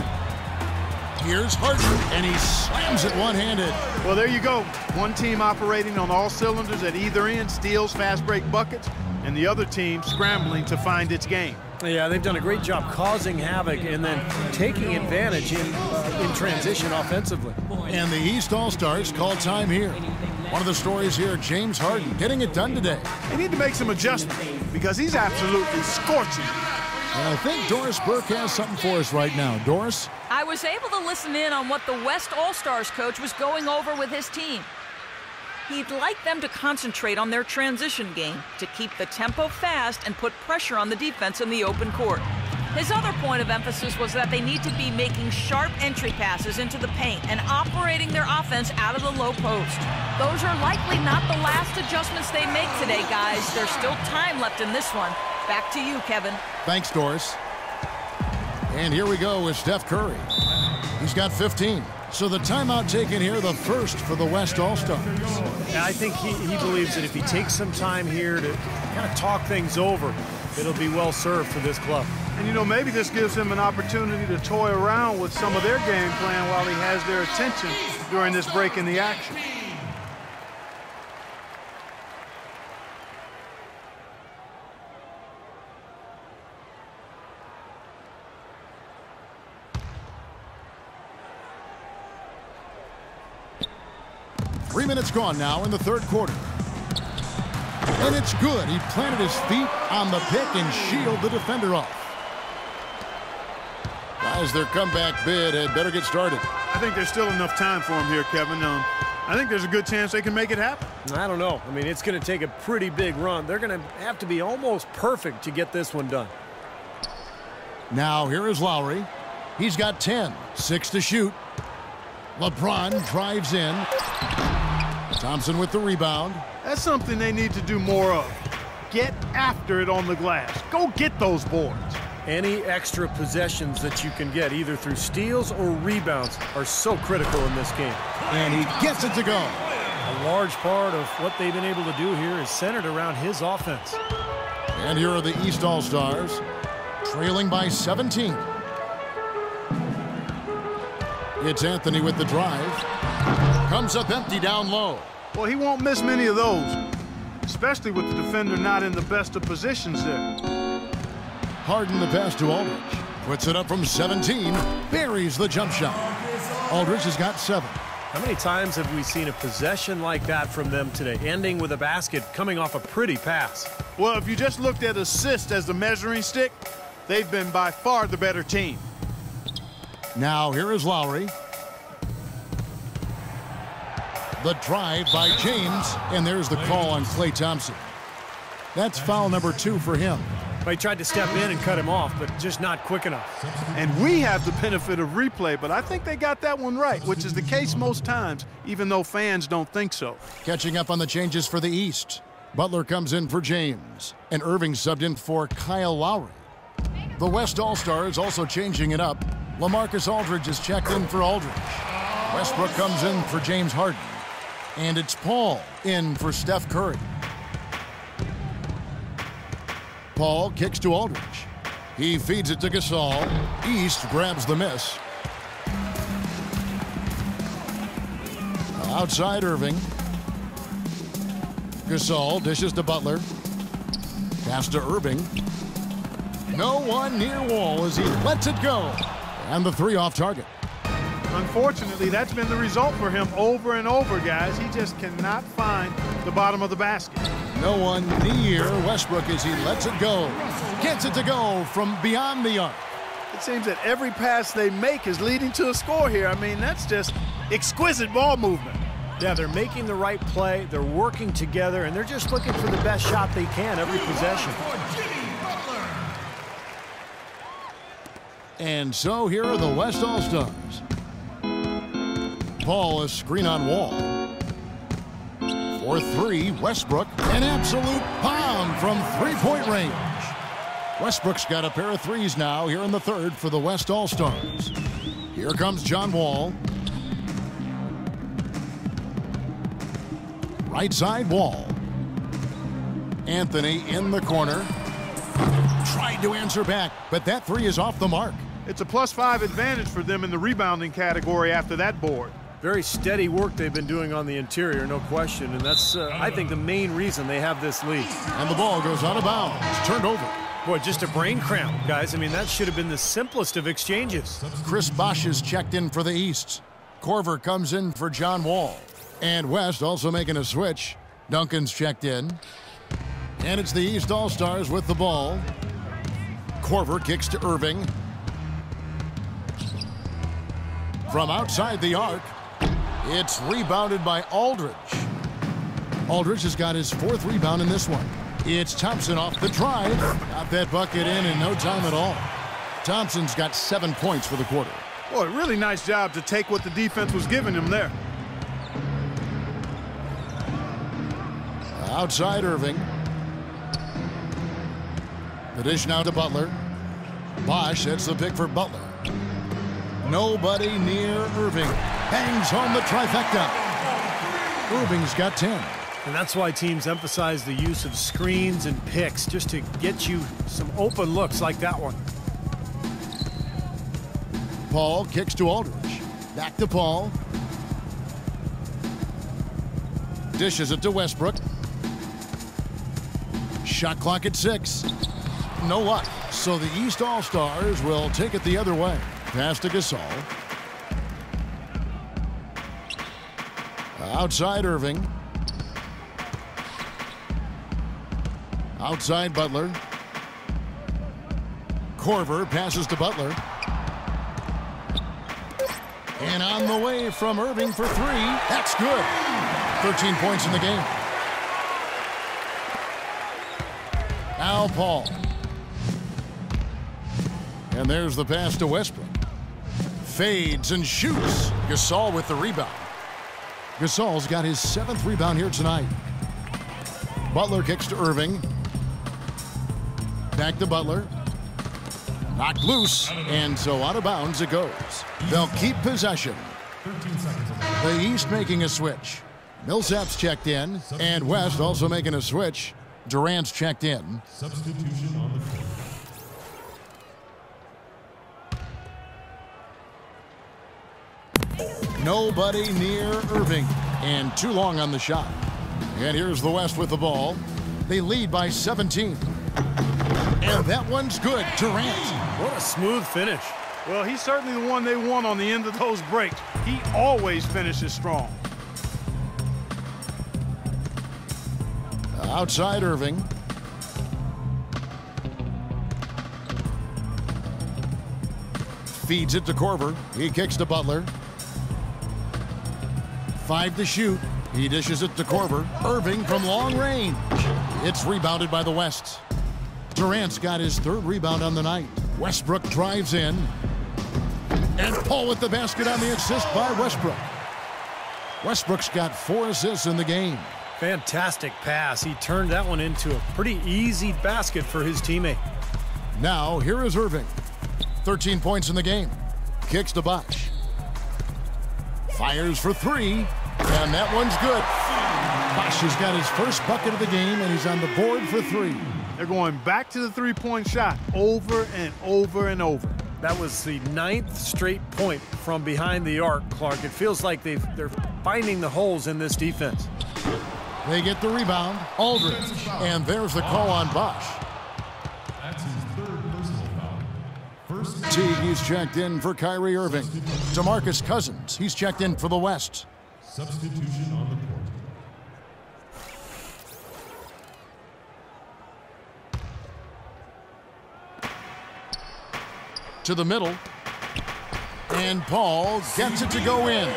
Here's Harden, and he slams it one-handed. Well, there you go. One team operating on all cylinders at either end, steals, fast break buckets, and the other team scrambling to find its game. Yeah, they've done a great job causing havoc and then taking advantage in transition offensively. And the East All-Stars call time here. One of the stories here, James Harden getting it done today. They need to make some adjustments because he's absolutely scorching. And I think Doris Burke has something for us right now. Doris? I was able to listen in on what the West All-Stars coach was going over with his team. He'd like them to concentrate on their transition game to keep the tempo fast and put pressure on the defense in the open court. His other point of emphasis was that they need to be making sharp entry passes into the paint and operating their offense out of the low post. Those are likely not the last adjustments they make today, guys. There's still time left in this one. Back to you, Kevin. Thanks, Doris. And here we go with Steph Curry. He's got 15. So the timeout taken here, the first for the West All-Stars. I think he believes that if he takes some time here to kind of talk things over, it'll be well served for this club. And, you know, maybe this gives him an opportunity to toy around with some of their game plan while he has their attention during this break in the action. Three minutes gone now in the third quarter. And it's good. He planted his feet on the pick and shielded the defender off. Guys, their comeback bid had better get started. I think there's still enough time for him here, Kevin. I think there's a good chance they can make it happen. I don't know. I mean, it's going to take a pretty big run. They're going to have to be almost perfect to get this one done. Now here is Lowry. He's got 10, 6 to shoot. LeBron drives in. Thompson with the rebound. That's something they need to do more of. Get after it on the glass. Go get those boards. Any extra possessions that you can get, either through steals or rebounds, are so critical in this game. And he gets it to go. A large part of what they've been able to do here is centered around his offense. And here are the East All-Stars, trailing by 17. It's Anthony with the drive. Comes up empty down low. Well, he won't miss many of those, especially with the defender not in the best of positions there. Harden the pass to Aldridge. Puts it up from 17. Buries the jump shot. Aldridge has got 7. How many times have we seen a possession like that from them today, ending with a basket coming off a pretty pass? Well, if you just looked at assists as the measuring stick, they've been by far the better team. Now here is Lowry. The drive by James, and there's the call on Klay Thompson. That's foul number 2 for him. Well, he tried to step in and cut him off, but just not quick enough. And we have the benefit of replay, but I think they got that one right, which is the case most times, even though fans don't think so. Catching up on the changes for the East. Butler comes in for James, and Irving subbed in for Kyle Lowry. The West All-Stars also changing it up. LaMarcus Aldridge is checked in for Aldridge. Westbrook comes in for James Harden. And it's Paul in for Steph Curry. Paul kicks to Aldridge. He feeds it to Gasol. East grabs the miss. Outside Irving. Gasol dishes to Butler. Pass to Irving. No one near Wall as he lets it go. And the 3 off target. Unfortunately, that's been the result for him over and over, guys. He just cannot find the bottom of the basket. No one near Westbrook as he lets it go. Gets it to go from beyond the arc. It seems that every pass they make is leading to a score here. I mean, that's just exquisite ball movement. Yeah, they're making the right play, they're working together, and they're just looking for the best shot they can every possession. And so here are the West All-Stars. Paul, a screen on Wall. For 3, Westbrook, an absolute bomb from 3-point range. Westbrook's got a pair of 3s now here in the third for the West All-Stars. Here comes John Wall. Right side Wall. Anthony in the corner. Tried to answer back, but that 3 is off the mark. It's a +5 advantage for them in the rebounding category after that board. Very steady work they've been doing on the interior, no question. And that's, I think, the main reason they have this lead. And the ball goes out of bounds. Turned over. Boy, just a brain cramp, guys. I mean, that should have been the simplest of exchanges. Chris Bosh is checked in for the East. Corver comes in for John Wall. And West also making a switch. Duncan's checked in. And it's the East All-Stars with the ball. Corver kicks to Irving. From outside the arc, it's rebounded by Aldridge. Aldridge has got his 4th rebound in this one. It's Thompson off the drive. Got that bucket in no time at all. Thompson's got 7 points for the quarter. Boy, really nice job to take what the defense was giving him there. Outside Irving. The dish now to Butler. Bosh sets the pick for Butler. Nobody near Irving. Bangs home the trifecta. Irving's got 10. And that's why teams emphasize the use of screens and picks, just to get you some open looks like that one. Paul kicks to Aldridge. Back to Paul. Dishes it to Westbrook. Shot clock at 6. No luck. So the East All-Stars will take it the other way. Pass to Gasol. Outside Irving. Outside Butler. Corver passes to Butler. And on the way from Irving for 3. That's good. 13 points in the game. Now Paul. And there's the pass to Westbrook. Fades and shoots. Gasol with the rebound. Gasol's got his 7th rebound here tonight. Butler kicks to Irving. Back to Butler. Knocked loose, and so out of bounds it goes. They'll keep possession. The East making a switch. Millsap's checked in, and West also making a switch. Durant's checked in. Substitution on the court. Nobody near Irving, and too long on the shot. And here's the West with the ball. They lead by 17. And that one's good. Durant. What a smooth finish. Well, he's certainly the one they want on the end of those breaks. He always finishes strong. Outside Irving. Feeds it to Corver. He kicks to Butler. 5 to shoot. He dishes it to Corver. Irving from long range. It's rebounded by the West. Durant's got his 3rd rebound on the night. Westbrook drives in. And Paul with the basket on the assist by Westbrook. Westbrook's got 4 assists in the game. Fantastic pass. He turned that one into a pretty easy basket for his teammate. Now, here is Irving. 13 points in the game. Kicks to Bosh. Fires for 3. And that one's good. Bosh has got his first bucket of the game, and he's on the board for 3. They're going back to the three-point shot over and over and over. That was the 9th straight point from behind the arc, Clark. It feels like they're finding the holes in this defense. They get the rebound. Aldridge. And there's the call on Bosh. That's his 3rd personal foul. First Teague, he's checked in for Kyrie Irving. DeMarcus Cousins, he's checked in for the West. substitution on the court. To the middle. And Paul gets it to go in.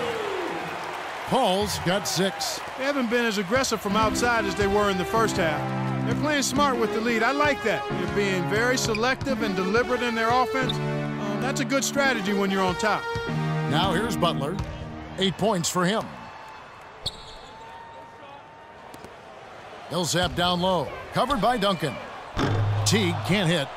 Paul's got 6. They haven't been as aggressive from outside as they were in the first half. They're playing smart with the lead. I like that. They're being very selective and deliberate in their offense. That's a good strategy when you're on top. Now here's Butler. 8 points for him. Millsap down low. Covered by Duncan. Teague can't hit.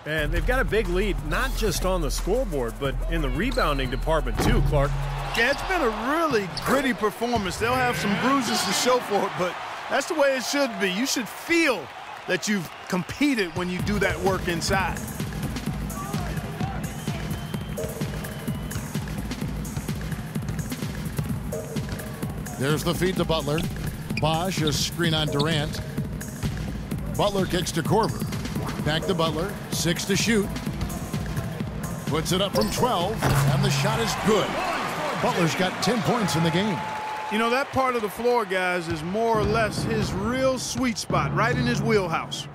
And they've got a big lead, not just on the scoreboard, but in the rebounding department too, Clark. Yeah, it's been a really gritty performance. They'll have some bruises to show for it, but that's the way it should be. You should feel that you've competed when you do that work inside. There's the feed to Butler. Bosh, a screen on Durant. Butler kicks to Corver. Back to Butler. 6 to shoot. Puts it up from 12, and the shot is good. Butler's got 10 points in the game. You know, that part of the floor, guys, is more or less his real sweet spot, right in his wheelhouse.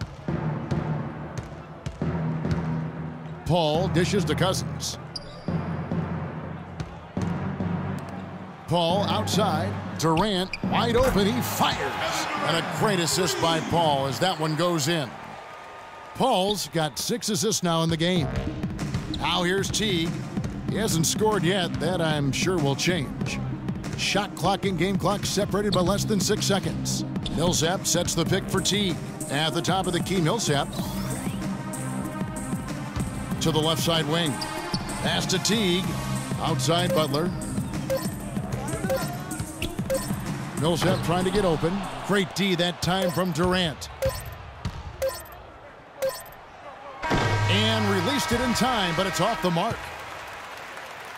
Paul dishes to Cousins. Paul outside. Durant wide open. He fires. And a great assist by Paul as that one goes in. Paul's got 6 assists now in the game. Now here's Teague. He hasn't scored yet. That I'm sure will change. Shot clock and game clock separated by less than 6 seconds. Millsap sets the pick for Teague. At the top of the key, Millsap. To the left side wing. Pass to Teague. Outside Butler. Millsap trying to get open. Great D that time from Durant. And released it in time, but it's off the mark.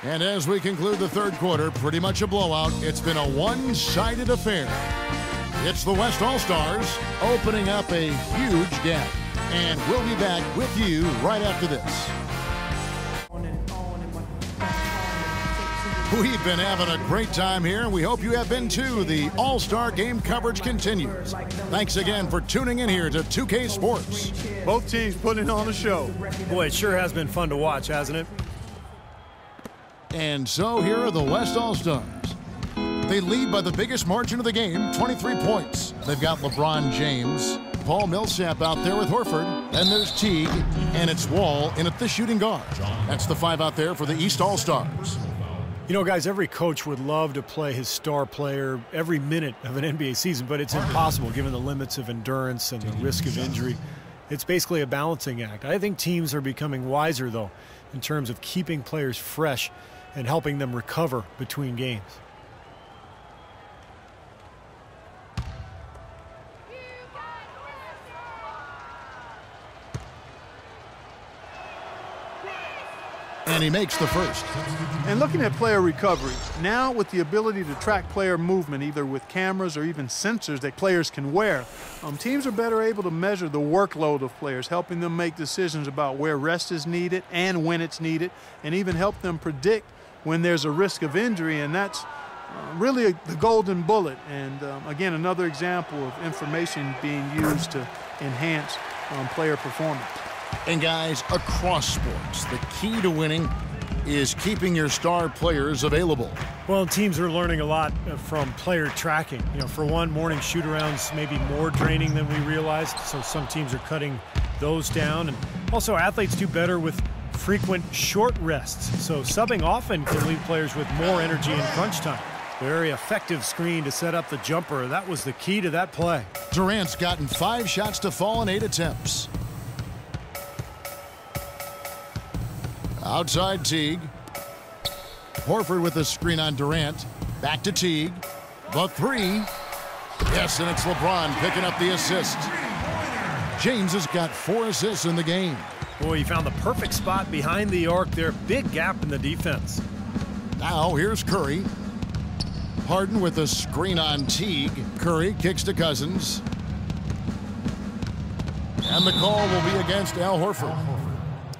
And as we conclude the third quarter, pretty much a blowout. It's been a one-sided affair. It's the West All-Stars opening up a huge gap. And we'll be back with you right after this. We've been having a great time here, and we hope you have been too. The All-Star Game coverage continues. Thanks again for tuning in here to 2K Sports. Both teams putting on a show. Boy, it sure has been fun to watch, hasn't it? And so here are the West All-Stars. They lead by the biggest margin of the game, 23 points. They've got LeBron James, Paul Millsap out there with Horford. Then there's Teague, and it's Wall in at the shooting guard. That's the 5 out there for the East All-Stars. You know, guys, every coach would love to play his star player every minute of an NBA season, but it's impossible given the limits of endurance and the risk of injury. It's basically a balancing act. I think teams are becoming wiser, though, in terms of keeping players fresh and helping them recover between games. And he makes the first. And looking at player recovery, now with the ability to track player movement, either with cameras or even sensors that players can wear, teams are better able to measure the workload of players, helping them make decisions about where rest is needed and when it's needed, and even help them predict when there's a risk of injury, and that's really the golden bullet. And again, another example of information being used to enhance player performance. And guys, across sports, the key to winning is keeping your star players available. Well, teams are learning a lot from player tracking. You know, for one, morning shoot-arounds may be more draining than we realized, so some teams are cutting those down. And also, athletes do better with frequent short rests, so subbing often can leave players with more energy in crunch time. Very effective screen to set up the jumper. That was the key to that play. Durant's gotten 5 shots to fall in 8 attempts. Outside Teague. Horford with a screen on Durant. Back to Teague. The 3. Yes, and it's LeBron picking up the assist. James has got 4 assists in the game. Boy, he found the perfect spot behind the arc there. Big gap in the defense. Now here's Curry. Harden with a screen on Teague. Curry kicks to Cousins. And the call will be against Al Horford.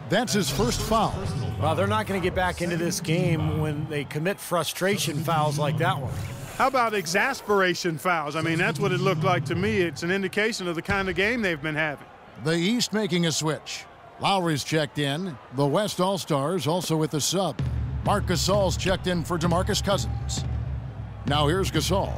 That's his first foul. Well, they're not going to get back into this game when they commit frustration fouls like that one. How about exasperation fouls? I mean, that's what it looked like to me. It's an indication of the kind of game they've been having. The East making a switch. Lowry's checked in. The West All-Stars also with the sub. Marc Gasol's checked in for DeMarcus Cousins. Now here's Gasol.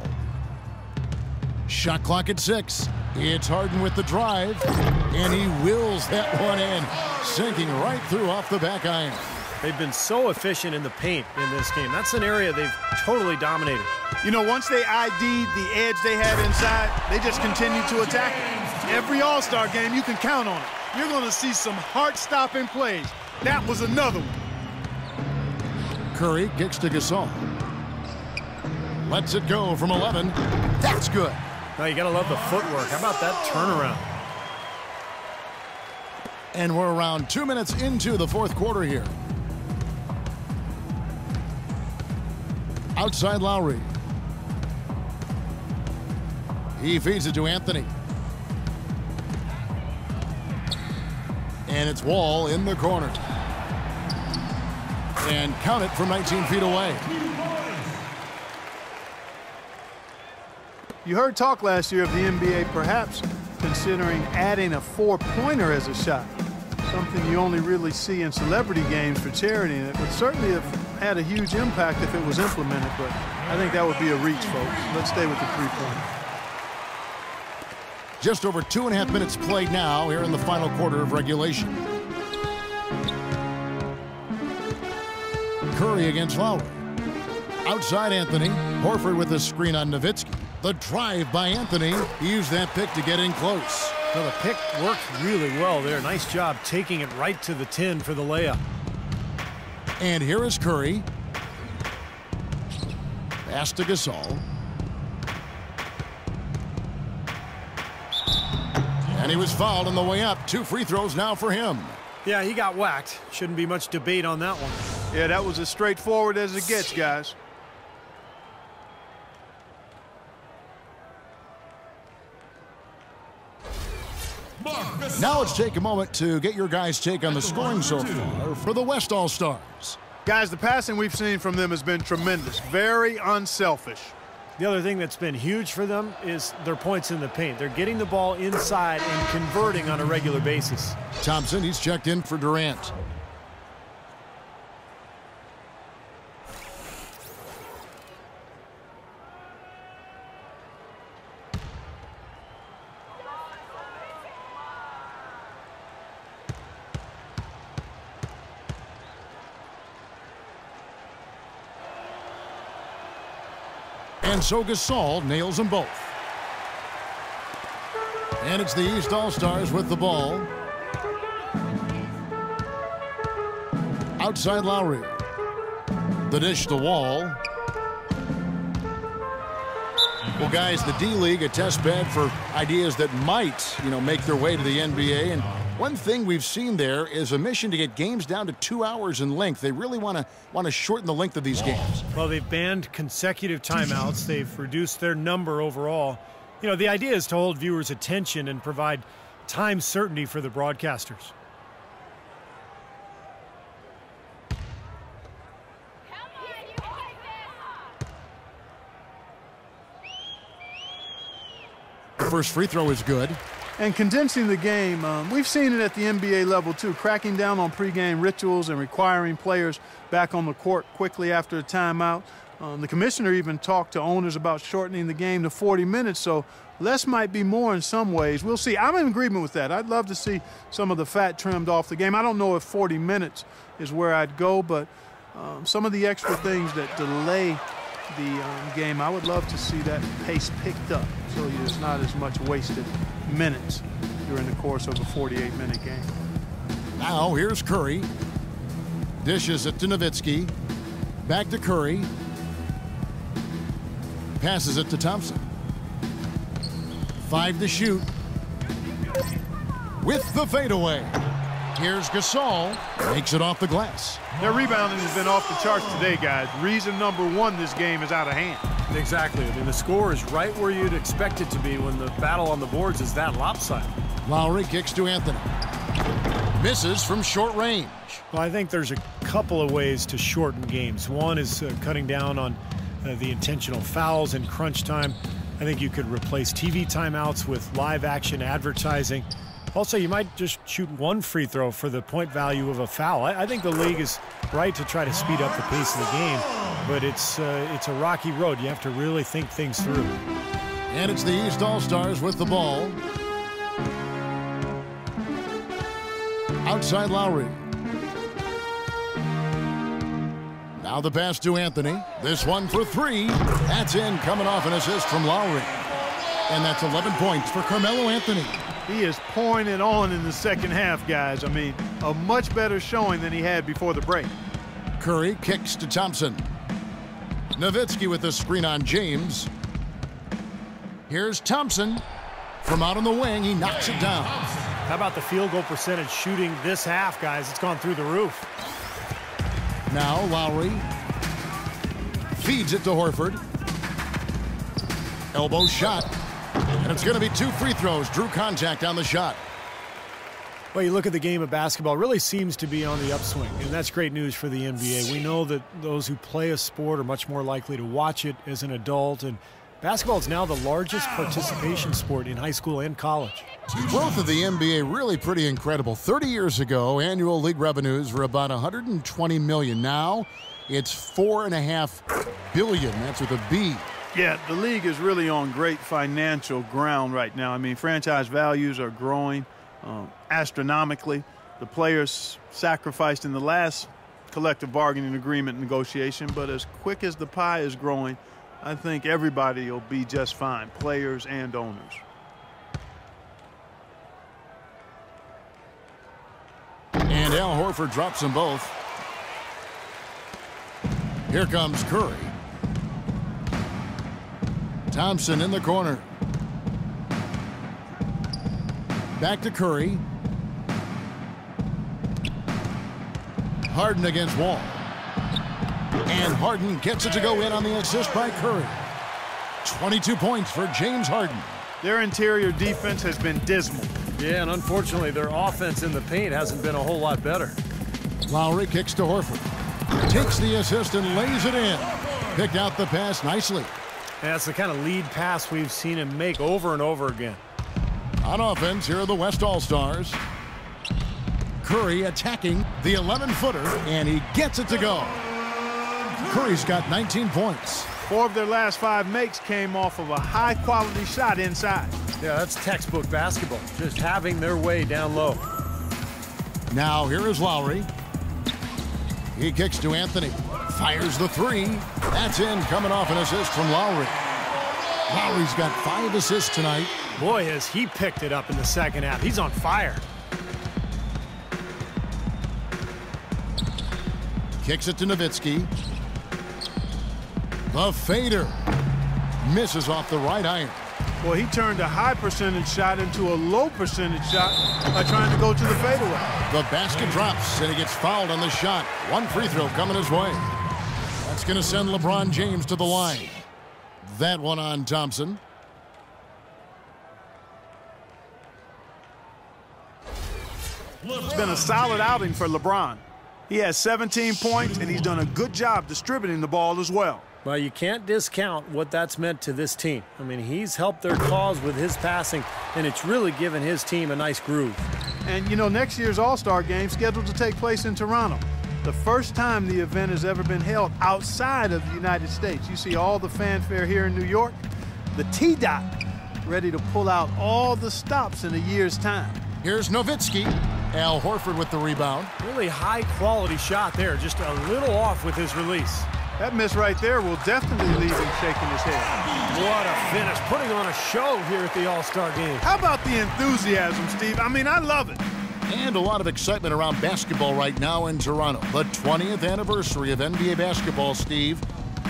Shot clock at 6. It's Harden with the drive, and he wills that one in, sinking right through off the back iron. They've been so efficient in the paint in this game. That's an area they've totally dominated. You know, once they ID'd the edge they had inside, they just continued to attack it. Every All-Star game, you can count on it. You're going to see some heart-stopping plays. That was another one. Curry kicks to Gasol. Lets it go from 11. That's good. Now you got to love the footwork. How about that turnaround? And we're around 2 minutes into the fourth quarter here. Outside Lowry. He feeds it to Anthony. And it's Wall in the corner. And count it from 19 feet away. You heard talk last year of the NBA perhaps considering adding a four-pointer as a shot. Something you only really see in celebrity games for charity, and it would certainly have had a huge impact if it was implemented, but I think that would be a reach, folks. Let's stay with the three-pointer. Just over 2.5 minutes played now here in the final quarter of regulation. Curry against Lowry. Outside Anthony. Horford with the screen on Nowitzki. The drive by Anthony. He used that pick to get in close. Well, the pick worked really well there. Nice job taking it right to the 10 for the layup. And here is Curry. Pass to Gasol. And he was fouled on the way up. 2 free throws now for him. Yeah, he got whacked. Shouldn't be much debate on that one. Yeah, that was as straightforward as it gets, guys. Now let's take a moment to get your guys' take on the scoring so far for the West All-Stars. Guys, the passing we've seen from them has been tremendous. Very unselfish. The other thing that's been huge for them is their points in the paint. They're getting the ball inside and converting on a regular basis. Thompson, he's checked in for Durant. And so Gasol nails them both. And it's the East All-Stars with the ball. Outside Lowry. The dish to Wall. Well, guys, the D-League, a test bed for ideas that might, make their way to the NBA. And one thing we've seen there is a mission to get games down to 2 hours in length. They really want to shorten the length of these games. Well, they've banned consecutive timeouts. They've reduced their number overall. The idea is to hold viewers' attention and provide time certainty for the broadcasters. The first free throw is good. And condensing the game, we've seen it at the NBA level too, cracking down on pregame rituals and requiring players back on the court quickly after a timeout. The commissioner even talked to owners about shortening the game to 40 minutes, so less might be more in some ways. We'll see. I'm in agreement with that. I'd love to see some of the fat trimmed off the game. I don't know if 40 minutes is where I'd go, but some of the extra things that delay the game, I would love to see that pace picked up so there's not as much wasted minutes during the course of a 48-minute game. Now here's Curry. Dishes it to Nowitzki. Back to Curry. Passes it to Thompson. 5 to shoot. With the fadeaway. Here's Gasol. Makes it off the glass. Their rebounding has been off the charts today, guys. Reason number one, this game is out of hand. Exactly. I mean, the score is right where you'd expect it to be when the battle on the boards is that lopsided. Lowry kicks to Anthony. Misses from short range. Well, I think there's a couple of ways to shorten games. One is cutting down on the intentional fouls in crunch time. I think you could replace TV timeouts with live action advertising. Also, you might just shoot one free throw for the point value of a foul. I think the league is right to try to speed up the pace of the game, but it's a rocky road. You have to really think things through. And it's the East All-Stars with the ball. Outside Lowry. Now the pass to Anthony. This one for 3. That's in, coming off an assist from Lowry. And that's 11 points for Carmelo Anthony. He is pouring it on in the second half, guys. I mean, a much better showing than he had before the break. Curry kicks to Thompson. Nowitzki with the screen on James. Here's Thompson. From out on the wing, he knocks it down. How about the field goal percentage shooting this half, guys? It's gone through the roof. Now Lowry feeds it to Horford. Elbow shot. And it's going to be 2 free throws. Drew contact on the shot. Well, you look at the game of basketball, it really seems to be on the upswing, and that's great news for the NBA. We know that those who play a sport are much more likely to watch it as an adult, and basketball is now the largest participation sport in high school and college. Growth of the NBA really pretty incredible. 30 years ago, annual league revenues were about $120 million. Now, it's $4.5 billion. That's with a B. Yeah, the league is really on great financial ground right now. I mean, franchise values are growing astronomically. The players sacrificed in the last collective bargaining agreement negotiation, but as quick as the pie is growing, I think everybody will be just fine, players and owners. And Al Horford drops them both. Here comes Curry. Thompson in the corner. Back to Curry. Harden against Wall. And Harden gets it to go in on the assist by Curry. 22 points for James Harden. Their interior defense has been dismal. Yeah, and unfortunately, their offense in the paint hasn't been a whole lot better. Lowry kicks to Horford. Takes the assist and lays it in. Picked out the pass nicely. And that's the kind of lead pass we've seen him make over and over again. On offense, here are the West All-Stars. Curry attacking the 11-footer, and he gets it to go. Curry's got 19 points. 4 of their last 5 makes came off of a high-quality shot inside. Yeah, that's textbook basketball, just having their way down low. Now here is Lowry. He kicks to Anthony. Fires the 3. That's in, coming off an assist from Lowry. Lowry's got 5 assists tonight. Boy, has he picked it up in the second half. He's on fire. Kicks it to Nowitzki. The fader. Misses off the right iron. Well, he turned a high percentage shot into a low percentage shot by trying to go to the fadeaway. The basket drops, and he gets fouled on the shot. 1 free throw coming his way. That's going to send LeBron James to the line. That one on Thompson. It's been a solid outing for LeBron. He has 17 points, and he's done a good job distributing the ball as well. Well, you can't discount what that's meant to this team. I mean, he's helped their cause with his passing, and it's really given his team a nice groove. And, you know, next year's All-Star Game scheduled to take place in Toronto. The first time the event has ever been held outside of the United States. You see all the fanfare here in New York. The T-Dot ready to pull out all the stops in a year's time. Here's Nowitzki. Al Horford with the rebound. Really high-quality shot there, just a little off with his release. That miss right there will definitely leave him shaking his head. What a finish, putting on a show here at the All-Star Game. How about the enthusiasm, Steve? I mean, I love it. And a lot of excitement around basketball right now in Toronto. The 20th anniversary of NBA basketball, Steve,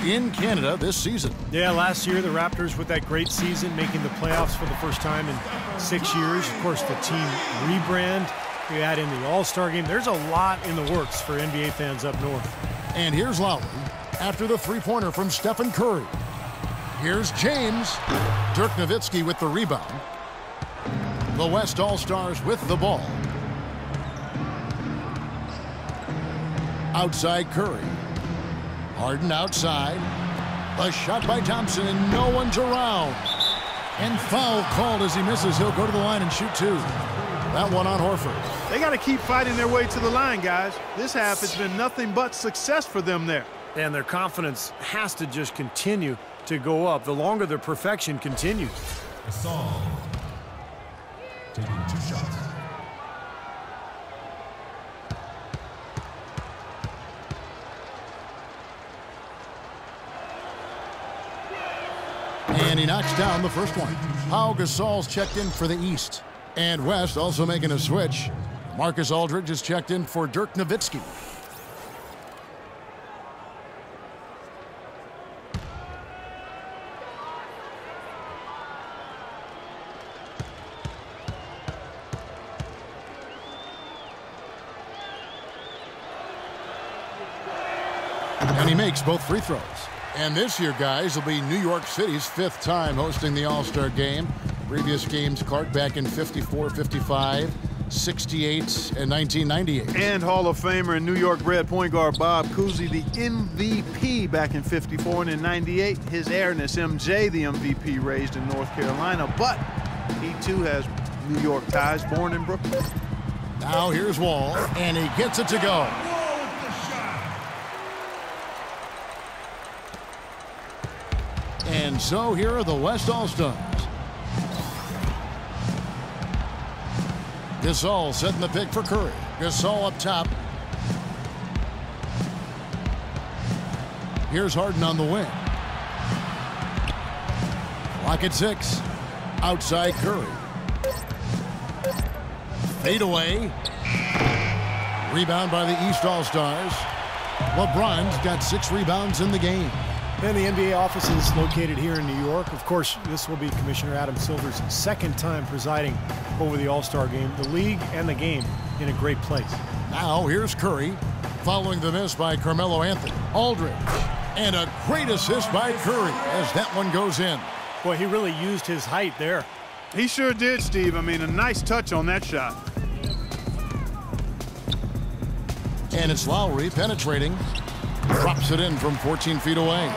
in Canada this season. Yeah, last year the Raptors with that great season, making the playoffs for the first time in 6 years. Of course, the team rebrand. We add in the All-Star Game. There's a lot in the works for NBA fans up north. And here's Lowry after the three-pointer from Stephen Curry. Here's James. Dirk Nowitzki with the rebound. The West All-Stars with the ball. Outside Curry. Harden outside. A shot by Thompson, and no one's around. And foul called as he misses. He'll go to the line and shoot 2. That one on Horford. They got to keep fighting their way to the line, guys. This half has been nothing but success for them there. And their confidence has to just continue to go up the longer their perfection continues. Gasol taking 2 shots. And he knocks down the first one. Pau Gasol's checked in for the East. And West also making a switch. Marcus Aldridge is checked in for Dirk Nowitzki. And he makes both free throws. And this year, guys, will be New York City's 5th time hosting the All-Star Game. Previous games, Clark back in 54-55. 68 and 1998. And Hall of Famer and New York bred point guard Bob Cousy, the MVP back in '54, and in '98, his heiress MJ, the MVP, raised in North Carolina, but he too has New York ties, born in Brooklyn. Now here's Wall, and he gets it to go. And so here are the West All-Stars. Gasol setting the pick for Curry. Gasol up top. Here's Harden on the wing. Clock at 6. Outside Curry. Fade away. Rebound by the East All-Stars. LeBron's got 6 rebounds in the game. And the NBA office is located here in New York. Of course, this will be Commissioner Adam Silver's second time presiding over the All-Star game. The league and the game in a great place. Now here's Curry, following the miss by Carmelo Anthony. Aldridge, and a great assist by Curry as that one goes in. Boy, he really used his height there. He sure did, Steve. I mean, a nice touch on that shot. And it's Lowry penetrating. Drops it in from 14 feet away.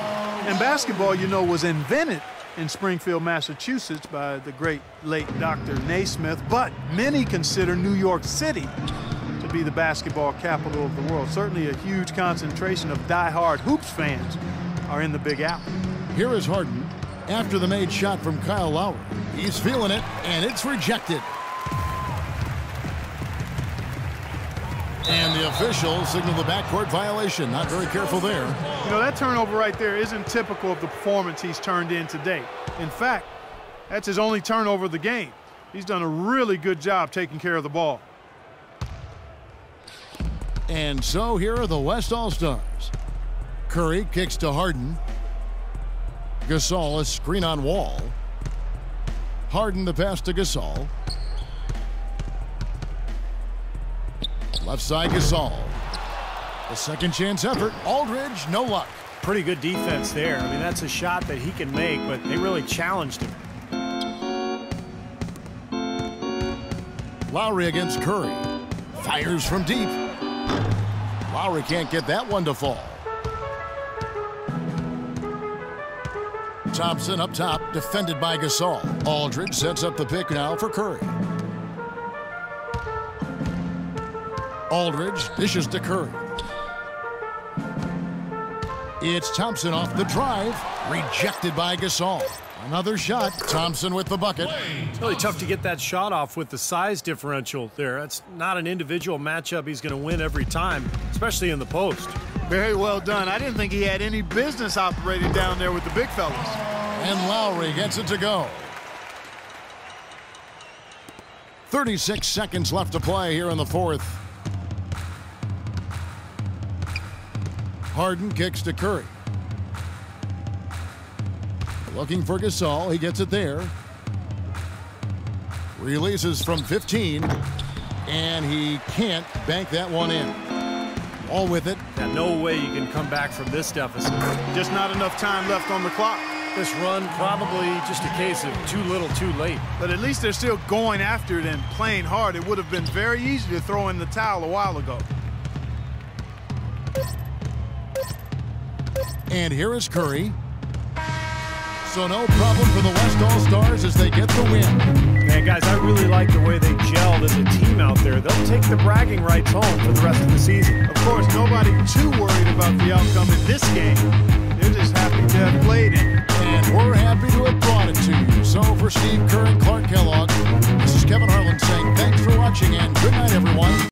And basketball, you know, was invented in Springfield, Massachusetts by the great late Dr. Naismith, but many consider New York City to be the basketball capital of the world. Certainly a huge concentration of die-hard hoops fans are in the Big Apple. Here is Harden after the made shot from Kyle Lowry. He's feeling it, and it's rejected. And the official signaled the backcourt violation. Not very careful there. You know, that turnover right there isn't typical of the performance he's turned in today. In fact, that's his only turnover of the game. He's done a really good job taking care of the ball. And so here are the West All-Stars. Curry kicks to Harden. Gasol, a screen on Wall. Harden the pass to Gasol. Left side Gasol. The second chance effort. Aldridge, no luck. Pretty good defense there. I mean, that's a shot that he can make, but they really challenged him. Lowry against Curry. Fires from deep. Lowry can't get that one to fall. Thompson up top, defended by Gasol. Aldridge sets up the pick now for Curry. Aldridge dishes to Curry. It's Thompson off the drive. Rejected by Gasol. Another shot. Thompson with the bucket. It's really tough to get that shot off with the size differential there. That's not an individual matchup he's going to win every time, especially in the post. Very well done. I didn't think he had any business operating down there with the big fellas. And Lowry gets it to go. 36 seconds left to play here in the fourth. Harden kicks to Curry. Looking for Gasol. He gets it there. Releases from 15. And he can't bank that one in. All with it. Yeah, no way you can come back from this deficit. Just not enough time left on the clock. This run probably just a case of too little too late. But at least they're still going after it and playing hard. It would have been very easy to throw in the towel a while ago. And here is Curry. So no problem for the West All-Stars as they get the win. Man, guys, I really like the way they gelled as a team out there. They'll take the bragging rights home for the rest of the season. Of course, nobody too worried about the outcome in this game. They're just happy to have played it. And we're happy to have brought it to you. So for Steve Kerr and Clark Kellogg, this is Kevin Harlan saying thanks for watching and good night, everyone.